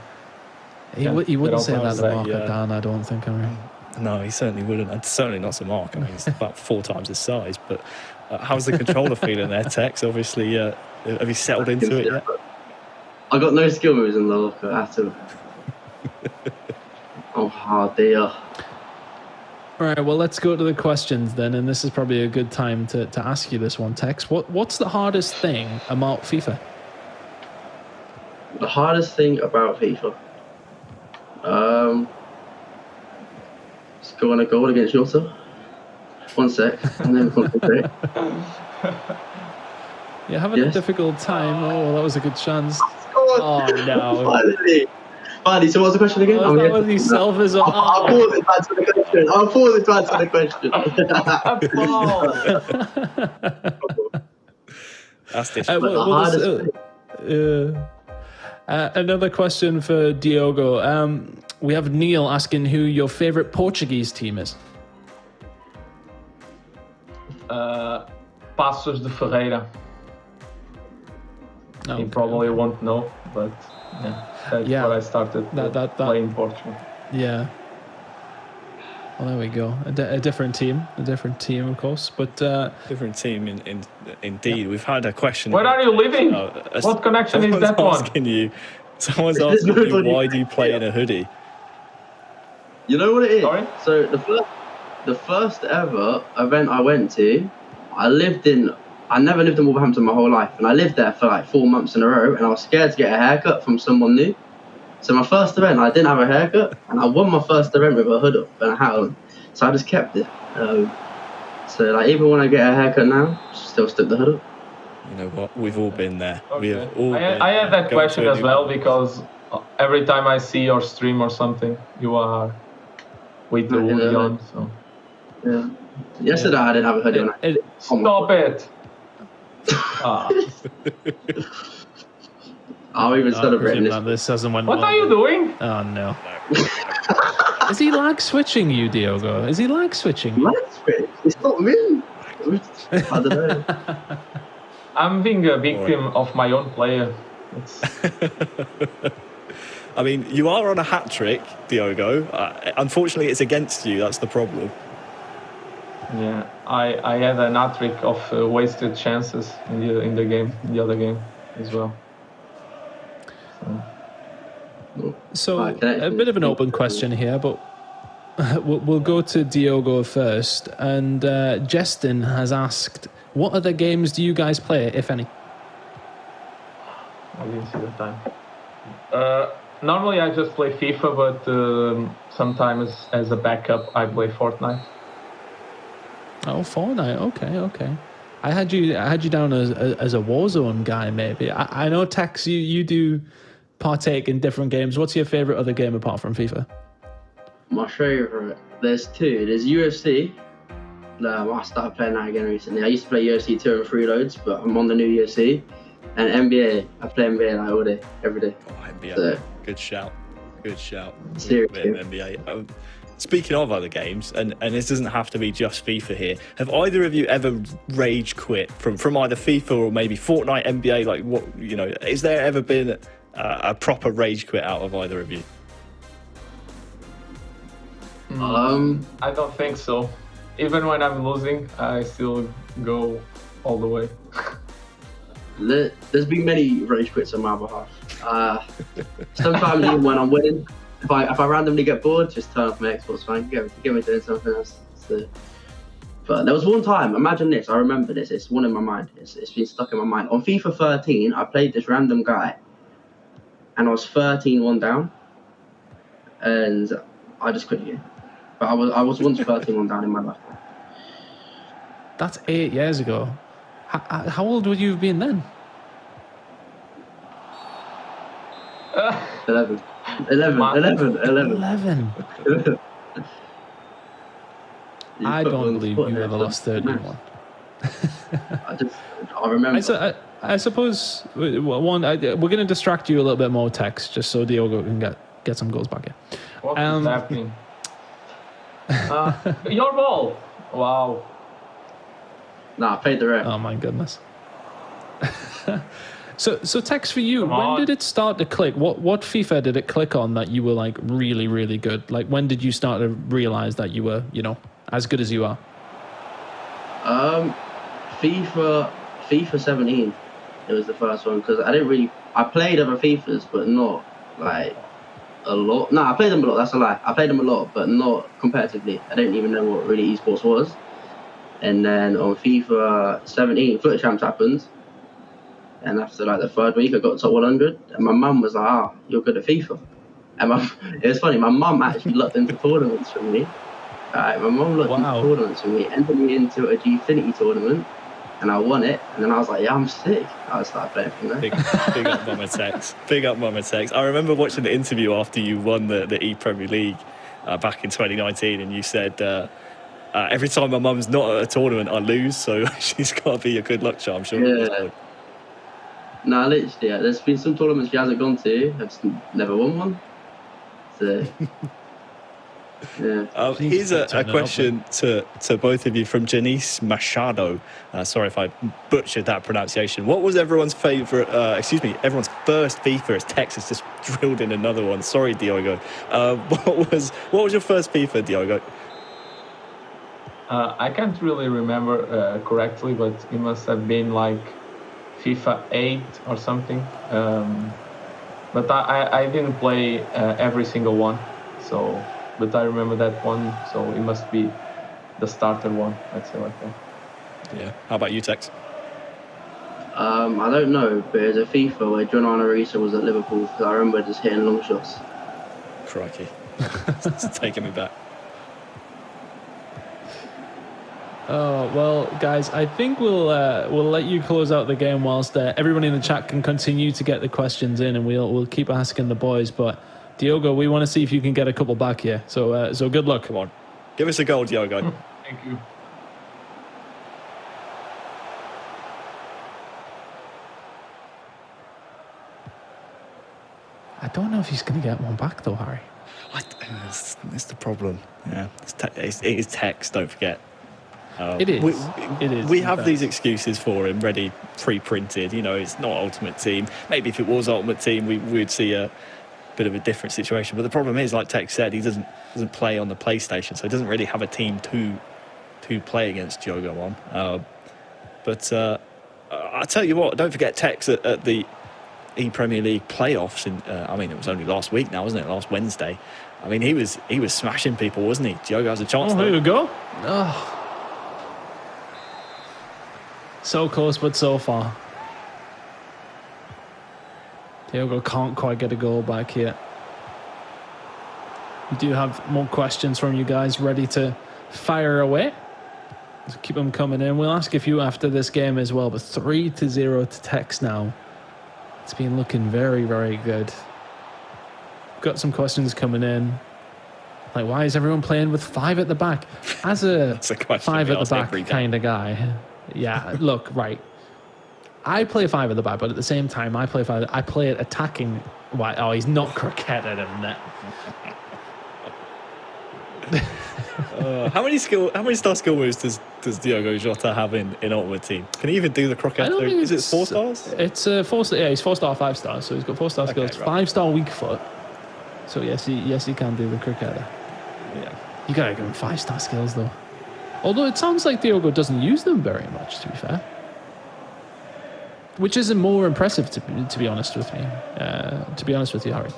He wouldn't say that say, about Dan, I don't think. No, he certainly wouldn't. And certainly not to Mark. I mean, he's about 4 times his size. But how's the controller feeling there, Tekkz? Obviously, have you settled into it yet? I got no skill moves in the locker at all. Oh dear. All right, well, let's go to the questions then, and this is probably a good time to ask you this one, Tekkz. What's the hardest thing about FIFA? The hardest thing about FIFA? Scoring a goal against Jota. 1 sec, and then concentrate. You're having a difficult time. Oh, that was a good chance. Oh, no. Finally, so what's the question again? Oh, that was himself as well. I'll pause it to answer the question. That's disrespectful. Another question for Diogo. We have Neil asking who your favourite Portuguese team is. Passos de Ferreira. Okay. You probably won't know, but that's where I started playing Portugal. Yeah. Well, there we go. A different team, of course, but different team. Indeed, we've had a question. Where are you living? What connection is that one? Someone's asking you, why do you play in a hoodie? You know what it is? Sorry? So the first ever event I went to, I never lived in Wolverhampton my whole life, and I lived there for like 4 months in a row, and I was scared to get a haircut from someone new. So my first event, I didn't have a haircut, and I won my first event with a hood up and a hat on. So I just kept it. So like even when I get a haircut now, still stick the hood up. You know what? We've all been there. Okay. We have all. I had that question as well because every time I see your stream or something, you are with the hoodie on. So yeah. Yesterday I didn't have a hoodie on. Stop it. I'll even celebrate this. This hasn't went What well. are you doing? Oh no. Is he lag switching you, Diogo? Is he lag switching you? Lag switch? It's not me. I don't know. I'm being a victim of my own player. I mean, you are on a hat trick, Diogo. Unfortunately, it's against you. That's the problem. Yeah, I had an hat trick of wasted chances in the other game as well. So a bit of an open question here, but we'll go to Diogo first. And Justin has asked, what other games do you guys play, if any? I didn't see the time. Normally I just play FIFA, but sometimes as a backup I play Fortnite. Oh, Fortnite. Okay. I had you down as a Warzone guy, maybe. I know, Tekkz, you do partake in different games. What's your favourite other game apart from FIFA? My favourite, there's two. There's UFC. I started playing that again recently. I used to play UFC 2 and 3 loads, but I'm on the new UFC. And NBA, I play NBA like all day, every day. Oh, NBA. So, Good shout. Seriously. NBA. Speaking of other games, and this doesn't have to be just FIFA here, have either of you ever rage quit from either FIFA or maybe Fortnite, NBA? Like, what, is there ever been a proper rage quit out of either of you? I don't think so. Even when I'm losing, I still go all the way. There's been many rage quits on my behalf. Sometimes even when I'm winning, if I randomly get bored, just turn off my Xbox phone, get me doing something else. But there was one time, imagine this, I remember this, it's one in my mind, it's been stuck in my mind. On FIFA 13, I played this random guy, and I was 13-1 down, and I just quit the game. But I was once 13-1 down in my life. That's 8 years ago. How old would you have been then? 11. I don't believe you ever lost 31. I remember. I suppose we're going to distract you a little bit more, Tekkz, just so Diogo can get some goals back here. What is happening? Your ball! Wow. Nah, I paid the ref. Oh my goodness. So Tekkz, for you, when did it start to click? What FIFA did it click on that you were like really, really good? Like, when did you start to realize that you were, as good as you are? FIFA 17. It was the first one because I played other FIFAs, but not like a lot. No, I played them a lot. That's a lie. I played them a lot, but not competitively. I didn't even know what really esports was. And then on FIFA 17, Foot Champs happened. And after like the third week, I got top 100. And my mum was like, you're good at FIFA. And it was funny, my mum actually looked into tournaments for me. My mum looked into tournaments for me, entered me into a Gfinity tournament. And I won it. And then I was like, yeah, I'm sick. I started playing from there. Big up Mama Tekkz. Big up Mama Tekkz. I remember watching the interview after you won the E-Premier League back in 2019. And you said... every time my mum's not at a tournament, I lose, so she's got to be a good luck charm, sure. Yeah. No, literally, yeah. There's been some tournaments she hasn't gone to. I've just never won one. So, yeah. Here's a question to both of you from Janice Machado. Sorry if I butchered that pronunciation. What was everyone's favourite, everyone's first FIFA as Tekkz has just drilled in another one. Sorry, Diogo. What was your first FIFA, Diogo? I can't really remember correctly, but it must have been like FIFA 8 or something. But I didn't play every single one, but I remember that one, so it must be the starter one, let's say like that. Yeah. How about you, Tekkz? I don't know, but it was a FIFA where John Arisa was at Liverpool, because I remember just hitting long shots. Crikey. It's taking me back. Oh, well, guys, I think we'll let you close out the game whilst everybody in the chat can continue to get the questions in, and we'll keep asking the boys. But Diogo, we want to see if you can get a couple back here. So good luck. Come on, give us a goal, Diogo. Thank you. I don't know if he's going to get one back though, Harry. That's the problem. Yeah, it is Tekkz. Don't forget. It is. We have these excuses for him ready, pre-printed. It's not Ultimate Team. Maybe if it was Ultimate Team, we would see a bit of a different situation. But the problem is, like Tekkz said, he doesn't play on the PlayStation, so he doesn't really have a team to play against Diogo on. But I tell you what, don't forget Tekkz at the E-Premier League playoffs. It was only last week now, wasn't it? Last Wednesday. I mean, he was smashing people, wasn't he? Diogo has a chance. There you go. Oh. So close, but so far. Diogo can't quite get a goal back here. We do have more questions from you guys ready to fire away. So keep them coming in. We'll ask a few after this game as well, but 3-0 to Tekkz now. It's been looking very, very good. Got some questions coming in. Like, why is everyone playing with 5 at the back? As a 5 at the back kind of guy. Yeah, look, right. I play 5 at the back, but at the same time, I play it attacking. He's not croquetted him there. How many star skill moves does Diogo Jota have in Ultimate Team? Can he even do the croquet? I don't think Is it 4 stars? It's 4 star. Yeah, he's 4 star, 5 stars. So he's got 4 star skills, right. 5 star weak foot. So yes, he can do the cricketer. Yeah. You gotta give him 5 star skills though. Although it sounds like Diogo doesn't use them very much, to be fair. Which isn't more impressive to be honest with me. To be honest with you, Harry.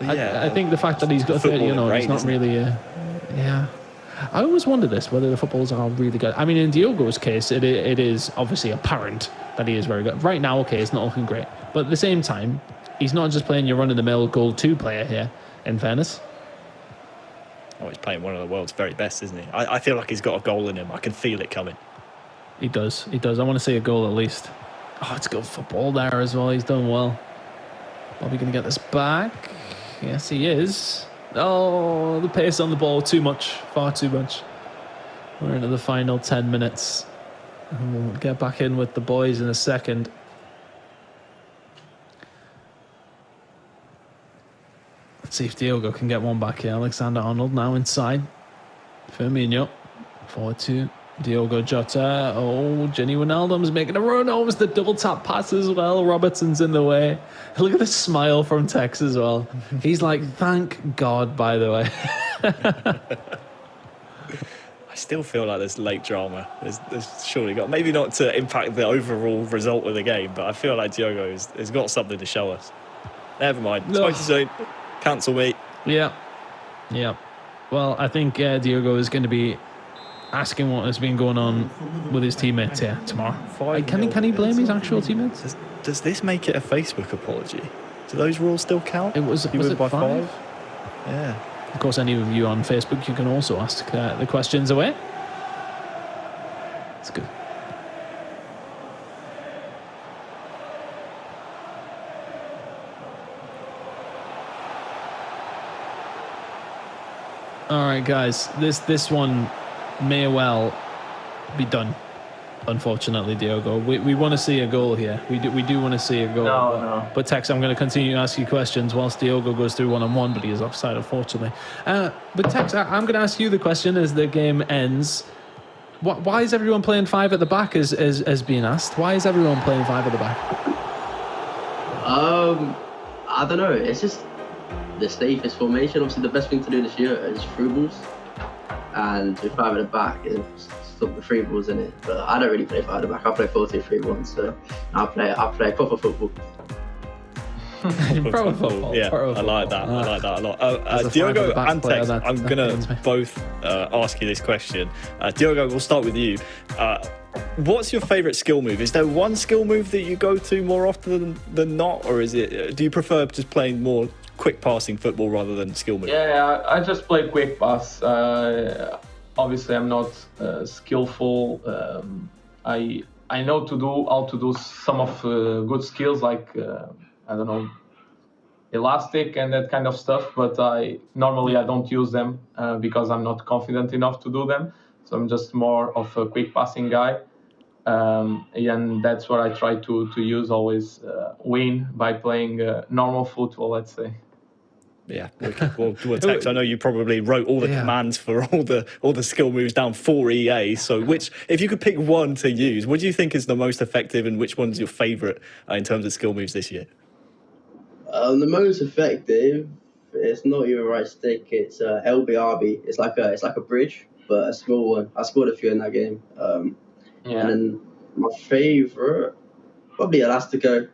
Yeah. I think the fact that he's got 30 on, he's not really. Yeah. I always wonder this, whether the footballers are really good. I mean, in Diogo's case, it is obviously apparent that he is very good. Right now, okay, it's not looking great. But at the same time, he's not just playing your run-of-the-mill Gold 2 player here, in fairness. Oh, he's playing one of the world's very best, isn't he? I feel like he's got a goal in him. I can feel it coming. He does. I want to see a goal at least. Oh, it's good football there as well. He's done well. Bobby going to get this back. Yes, he is. Oh, the pace on the ball, too much. Far too much. We're into the final 10 minutes. And we'll get back in with the boys in a second. Let's see if Diogo can get one back here. Alexander-Arnold now inside. Firmino. Forward to Diogo Jota. Oh, Jenny Wijnaldum's making a run. Oh, it's the double tap pass as well. Robertson's in the way. Look at the smile from Tekkz as well. He's like, thank God, by the way. I still feel like there's late drama. There's surely got, maybe not to impact the overall result of the game, but I feel like Diogo has got something to show us. Never mind. Spoke too soon. Cancel me. Yeah. Well, I think Diogo is going to be asking what has been going on with his teammates here tomorrow. Can he blame his actual teammates? Does this make it a Facebook apology? Do those rules still count? Was it by 5? Yeah. Of course, any of you on Facebook, you can also ask the questions away. It's good. All right, guys. This one may well be done. Unfortunately, Diogo, we want to see a goal here. We do want to see a goal. No. But Tekkz, I'm going to continue to ask you questions whilst Diogo goes through one-on-one, but he is offside, unfortunately. But Tekkz, I'm going to ask you the question as the game ends. Why is everyone playing 5 at the back? As being asked, why is everyone playing 5 at the back? I don't know. It's just the safest formation. Obviously, the best thing to do this year is through balls, and with 5 at the back is stop the free balls in it. But I don't really play 5 at the back. I play 4-2-3-1, so I play proper football. Pro football. Yeah, pro I like that. I like that a lot. Diogo and Tekkz, I'm going to both ask you this question. Diogo, we'll start with you. What's your favourite skill move? Is there one skill move that you go to more often than not, or is it? Do you prefer just playing more quick passing football rather than skill move? Yeah, I just play quick pass. Obviously, I'm not skillful. I know how to do some of good skills like I don't know, elastic and that kind of stuff. But normally I don't use them because I'm not confident enough to do them. So I'm just more of a quick passing guy, and that's what I try to use always. Win by playing normal football, let's say. Yeah, well, Tekkz, I know you probably wrote all the commands for all the skill moves down for EA. So, if you could pick one to use, what do you think is the most effective, and which one's your favourite in terms of skill moves this year? The most effective, it's not even right stick. It's LBRB. It's like a bridge, but a small one. I scored a few in that game. And then my favourite, probably Elastico,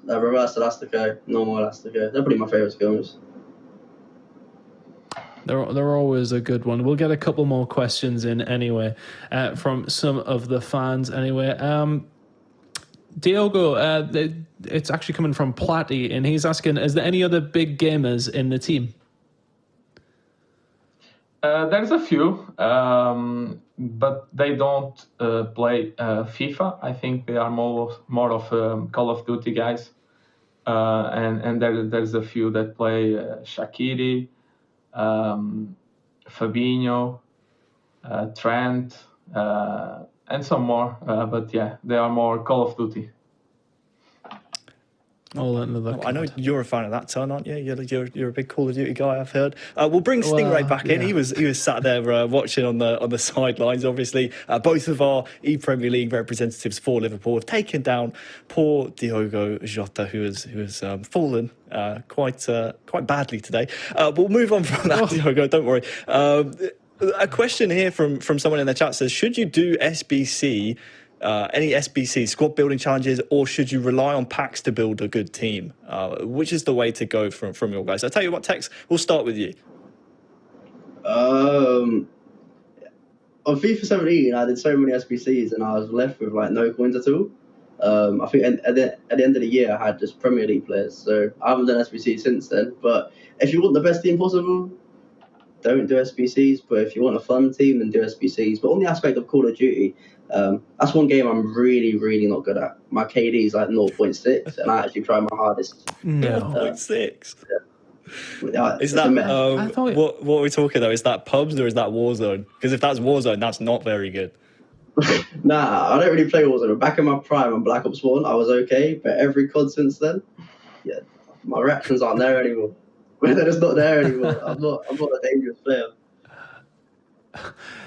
reverse Elastico, normal Elastico. They're probably my favourite skill moves. They're always a good one. We'll get a couple more questions in anyway from some of the fans anyway. Diogo, it's actually coming from Platty, and he's asking, is there any other big gamers in the team? There's a few, but they don't play FIFA. I think they are more of Call of Duty guys. And there's a few that play Shaqiri, Fabinho, Trent, and some more. But yeah, they are more Call of Duty. All another. I know you're a fan of that, Ton, aren't you? You're a big Call of Duty guy, I've heard. We'll bring Stingray back in. He was sat there watching on the sidelines. Obviously, both of our Premier League representatives for Liverpool have taken down poor Diogo Jota, who has fallen quite badly today. We'll move on from that, Diogo. Don't worry. A question here from someone in the chat says, should you do SBC? Any SBC squad building challenges, or should you rely on packs to build a good team? Which is the way to go from your guys? I'll tell you what, Tekkz, we'll start with you. On FIFA 17, I did so many SBCs and I was left with like no coins at all. I think at the end of the year, I had just Premier League players, so I haven't done SBCs since then. But if you want the best team possible, don't do SBCs. But if you want a fun team, then do SBCs. But on the aspect of Call of Duty, that's one game I'm really, really not good at. My KD is like 0.6, and I actually try my hardest. No. 0.6? Yeah. Is that, what are we talking though? Is that pubs or is that Warzone? Because if that's Warzone, that's not very good. Nah, I don't really play Warzone. Back in my prime on Black Ops 1, I was okay, but every COD since then, yeah, my reactions aren't there anymore. They're just not there anymore. I'm not a dangerous player.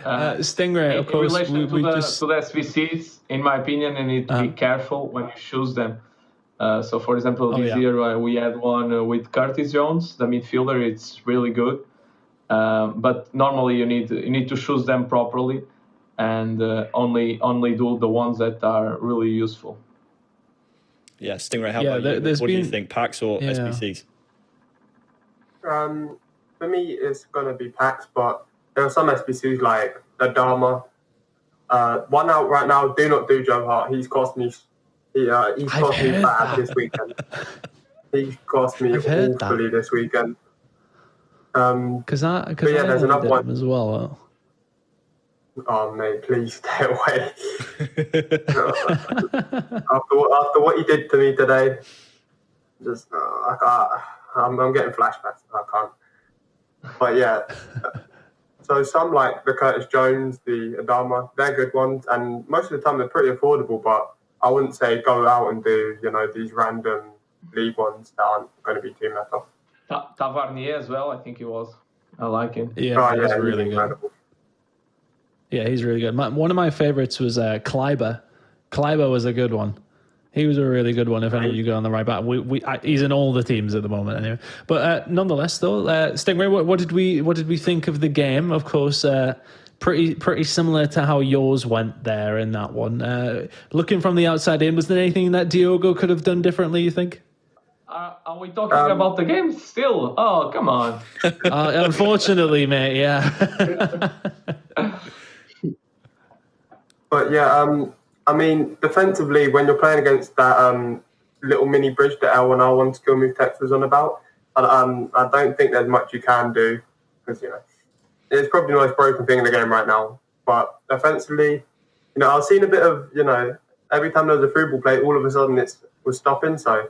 Stingray, of course, in relation to the SVCs, in my opinion, you need to be careful when you choose them. So, for example, this year we had one with Curtis Jones, the midfielder. It's really good, but normally you need to choose them properly, and only do the ones that are really useful. Yeah, Stingray, how about you? What do you think, packs or SBCs? For me, it's gonna be packs, but there are some SBCs like the Dharma. One out right now. Do not do Joe Hart. He's cost me. He's cost me bad this weekend. He cost me awfully this weekend. Because there's another one as well. Oh mate, please stay away. After what he did to me today, just I can't. I'm getting flashbacks. I can't. But yeah. So some like the Curtis Jones, the Adama, they're good ones, and most of the time they're pretty affordable. But I wouldn't say go out and do these random league ones that aren't going to be too meta. Tavernier as well, I think he was. I like him. Yeah, he's really good. Incredible. Yeah, he's really good. One of my favorites was Kleiber. Kleiber was a good one. He was a really good one if any of you go on the right back. He's in all the teams at the moment anyway. But nonetheless, though, Stingray, what did we think of the game? Of course, pretty similar to how yours went there in that one. Looking from the outside in, was there anything that Diogo could have done differently, you think? Are we talking about the game still? Oh, come on. Unfortunately, mate, yeah. But yeah, I mean, defensively, when you're playing against that little mini bridge that L1R1 skill move Tekkz was on about, I don't think there's much you can do because it's probably the most broken thing in the game right now. But offensively, I've seen a bit of every time there's a through ball play, all of a sudden it was stopping. So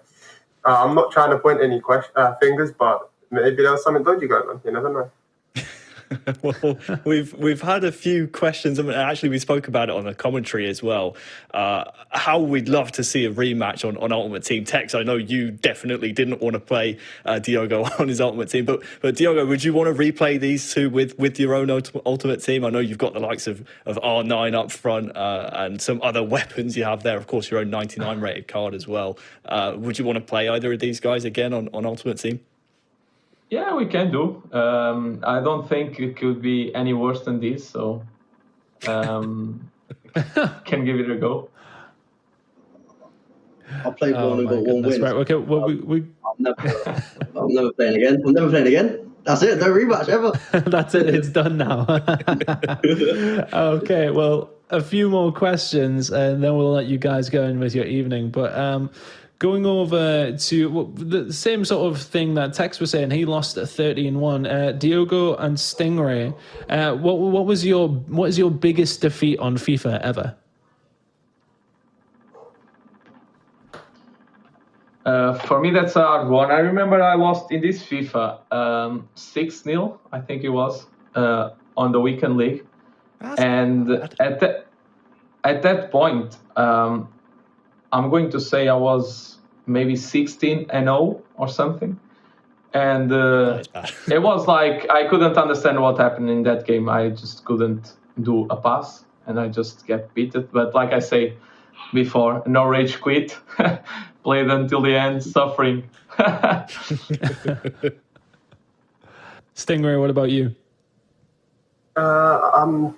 I'm not trying to point any fingers, but maybe there was something dodgy going on. You never know. Well, we've had a few questions, and actually we spoke about it on the commentary as well. How we'd love to see a rematch on Ultimate Team. Tekkz, I know you definitely didn't want to play Diogo on his Ultimate Team, but Diogo, would you want to replay these two with your own Ultimate Team? I know you've got the likes of R9 up front and some other weapons you have there. Of course, your own 99 rated card as well. Would you want to play either of these guys again on Ultimate Team? Yeah, we can do. I don't think it could be any worse than this, so can give it a go. I played one and got one win. Right. Okay, well, I'm never playing again. I'm never playing again. That's it. No rematch ever. That's it. It's done now. Okay, well, a few more questions, and then we'll let you guys go in with your evening. But going over to the same sort of thing that Tekkz was saying, he lost at 30-1. Diogo and Stingray, what is your biggest defeat on FIFA ever? For me, that's a hard one. I remember I lost in this FIFA 6-0, I think it was, on the weekend league. And at that point, I'm going to say I was maybe 16-0 or something. And That is bad. it was like I couldn't understand what happened in that game. I just couldn't do a pass, and I just get beaten. But like I say before, no rage quit. Played until the end, suffering. Stingray, what about you? I'm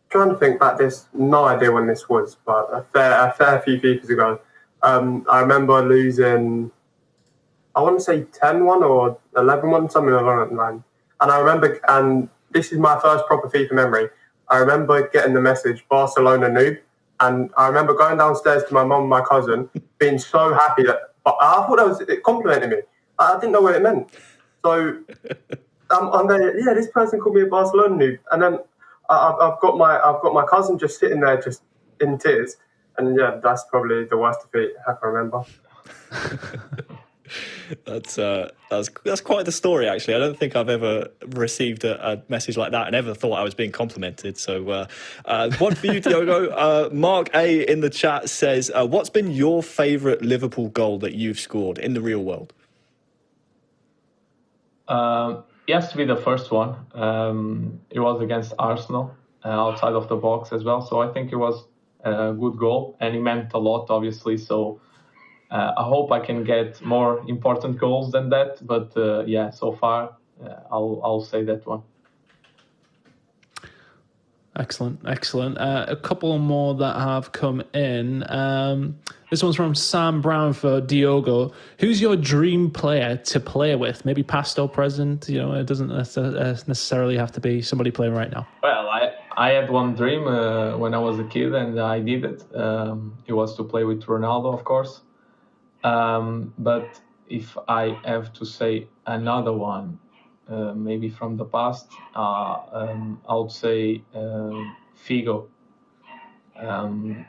trying to think back. There's no idea when this was, but a fair few FIFAs ago. I remember losing, I want to say 10-1 or 11-1, something along that line. And I remember, and this is my first proper FIFA memory, I remember getting the message, Barcelona noob. And I remember going downstairs to my mum and my cousin, being so happy that, but I thought it complimenting me. I didn't know what it meant. So I'm there, yeah, this person called me a Barcelona noob. And then I've got my cousin just sitting there, just in tears. And yeah, that's probably the worst defeat I can remember. That's quite the story, actually. I don't think I've ever received a message like that and ever thought I was being complimented. So one for you, Diogo. Mark A in the chat says, what's been your favourite Liverpool goal that you've scored in the real world? It has to be the first one. It was against Arsenal, outside of the box as well. So I think it was a good goal, and it meant a lot, obviously. So I hope I can get more important goals than that. But yeah, so far, I'll say that one. Excellent. A couple more that have come in. This one's from Sam Brown for Diogo. Who's your dream player to play with? Maybe past or present. You know, it doesn't necessarily have to be somebody playing right now. Well, I had one dream when I was a kid, and I did it. It was to play with Ronaldo, of course. But if I have to say another one, maybe from the past, I would say Figo.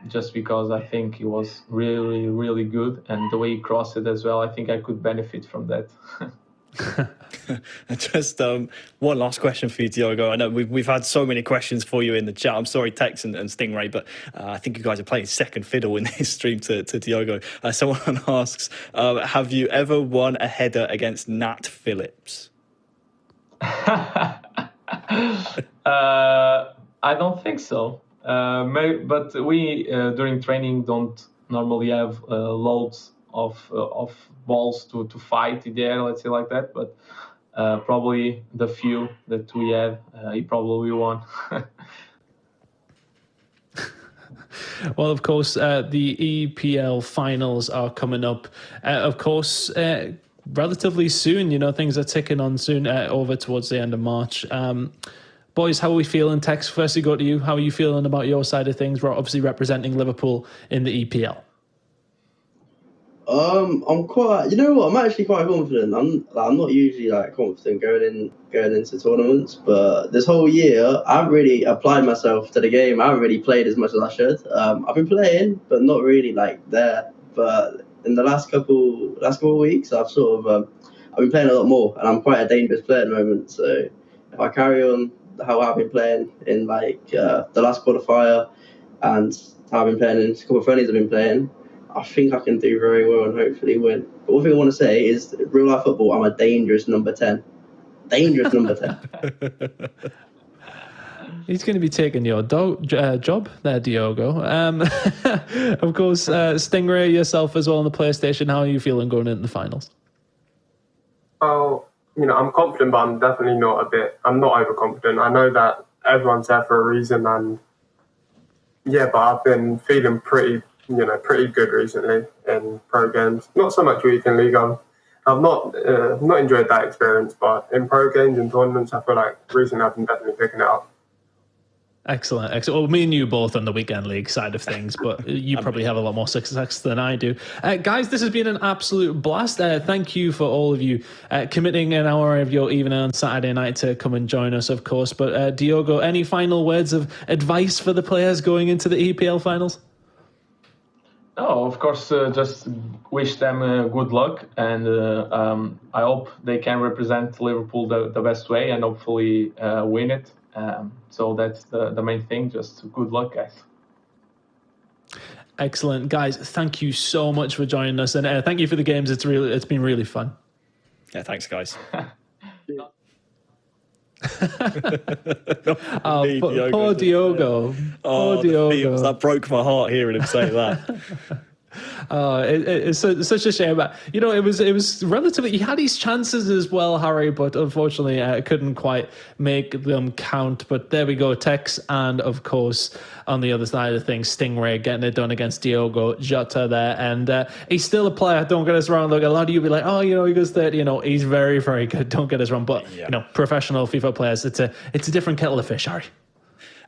Just because I think he was really, really good, and the way he crossed it as well, I think I could benefit from that. Just one last question for you, Diogo. I know we've had so many questions for you in the chat. I'm sorry, Tekkz and Stingray, but I think you guys are playing second fiddle in this stream to Diogo. Someone asks, have you ever won a header against Nat Phillips? I don't think so. But we during training don't normally have loads of balls to fight in the air, let's say like that. But probably the few that we had, he probably won. Well, of course, the EPL finals are coming up. Of course, relatively soon. You know, things are ticking on soon, over towards the end of March. Boys, how are we feeling? Tekkz, firstly go to you. How are you feeling about your side of things? We're obviously representing Liverpool in the EPL. I'm quite. You know what? I'm actually quite confident. I'm not usually confident going into tournaments, but this whole year I haven't really applied myself to the game. I haven't really played as much as I should. I've been playing, but not really there. But in the last couple of weeks, I've been playing a lot more, and I'm quite a dangerous player at the moment. So if I carry on how I've been playing in the last qualifier, and how I've been playing in a couple of friendlies I've been playing, I think I can do very well and hopefully win. But one thing I want to say is, real life football, I'm a dangerous number 10. Dangerous number 10. He's going to be taking your job there, Diogo. Of course, Stingray, yourself as well on the PlayStation. How are you feeling going into the finals? Well, you know, I'm confident, but I'm definitely I'm not overconfident. I know that everyone's there for a reason, and yeah, but I've been feeling pretty good recently in pro games. Not so much week in League. I've not enjoyed that experience, but in pro games and tournaments, I feel like recently I've been definitely picking it up. Excellent. Well, me and you both on the weekend league side of things, but you probably have a lot more success than I do. Guys, this has been an absolute blast. Thank you for all of you committing an hour of your evening on Saturday night to come and join us, of course. But Diogo, any final words of advice for the players going into the EPL finals? No, of course, just wish them good luck, and I hope they can represent Liverpool the best way and hopefully win it. So that's the main thing. Just good luck, guys. Excellent, guys. Thank you so much for joining us, and thank you for the games. It's been really fun. Yeah, thanks, guys. Poor Diogo. Poor Diogo. That broke my heart hearing him say that. It's such a shame. You know, it was relatively. He had his chances as well, Harry, but unfortunately, couldn't quite make them count. But there we go, Tekkz, and of course, on the other side of things, Stingray getting it done against Diogo Jota there, and he's still a player. Don't get us wrong. Look, a lot of you be like, oh, you know, he goes 30. You know, he's very, very good. Don't get us wrong. But you know, professional FIFA players, it's a different kettle of fish, Harry.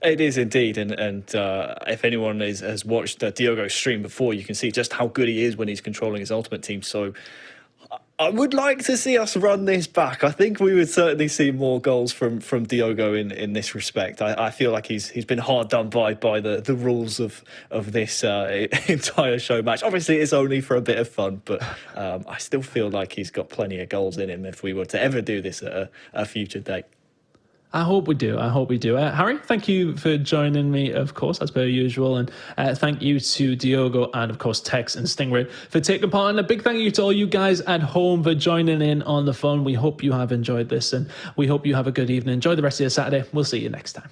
It is indeed, and if anyone has watched Diogo's stream before, you can see just how good he is when he's controlling his ultimate team. So I would like to see us run this back. I think we would certainly see more goals from Diogo in this respect. I feel like he's been hard done by the rules of this entire show match. Obviously, it's only for a bit of fun, but I still feel like he's got plenty of goals in him if we were to ever do this at a future date. I hope we do. Harry, thank you for joining me, of course, as per usual. And thank you to Diogo and, of course, Tekkz and Stingray for taking part. And a big thank you to all you guys at home for joining in on the fun. We hope you have enjoyed this, and we hope you have a good evening. Enjoy the rest of your Saturday. We'll see you next time.